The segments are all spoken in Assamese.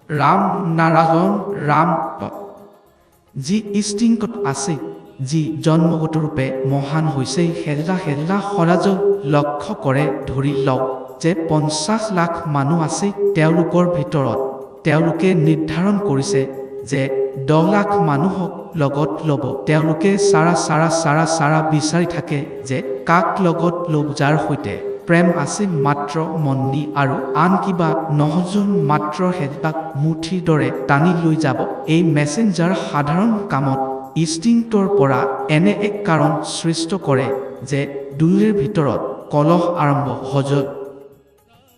ৰাম নাৰায়ণ ৰাম যি ইষ্টিংকত আছে, যি জন্মগত ৰূপে মহান হৈছে, হেল্লা সৰাজক লক্ষ্য কৰে। ধৰি লওক যে 50 লাখ মানুহ আছে, তেওঁলোকৰ ভিতৰত তেওঁলোকে নিৰ্ধাৰণ কৰিছে যে 10 লাখ মানুহক লগত ল'ব। তেওঁলোকে চাৰা বিচাৰি থাকে যে কাক লগত ল'ব, যাৰ সৈতে প্ৰেম আছে মাত্ৰ মন্দি আৰু আন কিবা নহজন মাত্ৰ হেতাক মুঠিৰ দৰে টানি লৈ যাব। এই মেছেঞ্জাৰ সাধাৰণ কামত ইনষ্টিংক্টৰ পৰা এনে এক কাৰণ সৃষ্টি কৰে যে দুয়োৰ ভিতৰত কলহ আৰম্ভ হজত,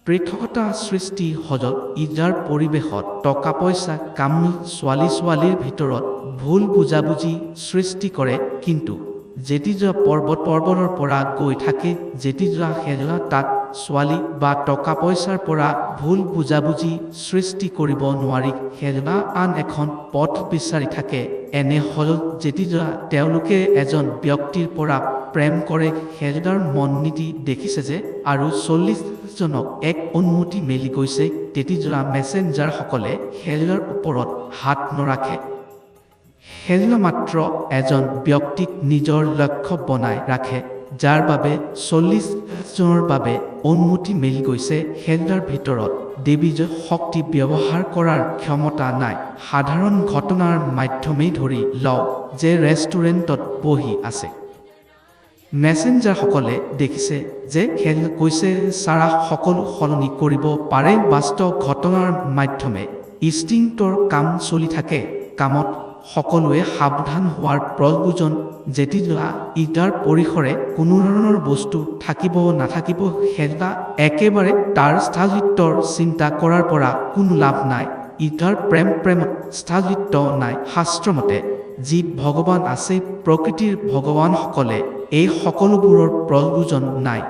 পৃথকতা সৃষ্টি হজত, ইজাৰ পৰিৱেশত টকা পইচা কামনি ছোৱালীৰ ভিতৰত ভুল বুজাবুজি সৃষ্টি কৰে। কিন্তু যেতিয়া পৰ্বতৰ পৰা গৈ থাকে, যেতিয়া হেলা তাত ছোৱালী বা টকা পইচাৰ পৰা ভুল বুজাবুজি সৃষ্টি কৰিব নোৱাৰি হেলা আন এখন পথ বিচাৰি থাকে। এনে হল যেতিয়া তেওঁলোকে এজন ব্যক্তিৰ পৰা প্ৰেম কৰে, হেলাৰ মননীতি দেখিছে যে আৰু 40 জনক এক অনুমতি মেলি গৈছে, তেতিয়া মেছেঞ্জাৰসকলে হেলাৰ ওপৰত হাত নৰাখে। হেলা মাত্ৰ এজন ব্যক্তিক নিজৰ লক্ষ্য বনাই ৰাখে, যাৰ বাবে 40 জনৰ বাবে অনুমতি মেলি গৈছে। হেলাৰ ভিতৰত দেৱীজ শক্তি ব্যৱহাৰ কৰাৰ ক্ষমতা নাই। সাধাৰণ ঘটনাৰ মাধ্যমেই ধৰি লওক যে ৰেষ্টুৰেণ্টত বহি আছে, মেছেঞ্জাৰসকলে দেখিছে যে হেলা কৈছে চাৰা সকলো সলনি কৰিব পাৰে। বাস্তৱ ঘটনাৰ মাধ্যমে ইনষ্টিংক্টৰ কাম চলি থাকে। কামত সকলোৱে সাৱধান হোৱাৰ প্ৰয়োজন। যেতিয়া ইটাৰ পৰিসৰে কোনো ধৰণৰ বস্তু থাকিব নাথাকিব, হেলা একেবাৰে তাৰ স্থায়িত্বৰ চিন্তা কৰাৰ পৰা কোনো লাভ নাই। ইটাৰ প্ৰেমত স্থায়িত্ব নাই। শাস্ত্ৰমতে যি ভগৱান আছে, প্ৰকৃতিৰ ভগৱানসকলে এই সকলোবোৰৰ প্ৰয়োজন নাই।